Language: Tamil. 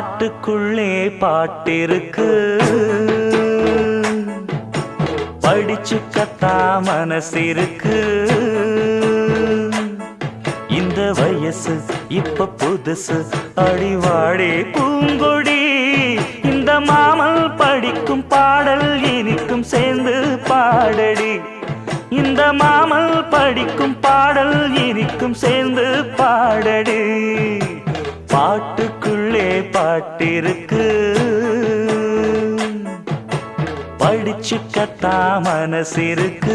பாட்டுக்குள்ளே பாட்டிருக்கு, படிச்சுக்கத்தா மனசிருக்கு. இந்த வயசு இப்ப புதுசு, அடிவாடி பூங்கொடி. இந்த மாமல் படிக்கும் பாடல் இனிக்கும் சேர்ந்து பாடடி. இந்த மாமல் படிக்கும் பாடல் இனிக்கும் சேர்ந்து பாடடி. பாட்டுக்குள்ளே பாட்டிருக்கு, படிச்சுக்கத்தா மனசிருக்கு.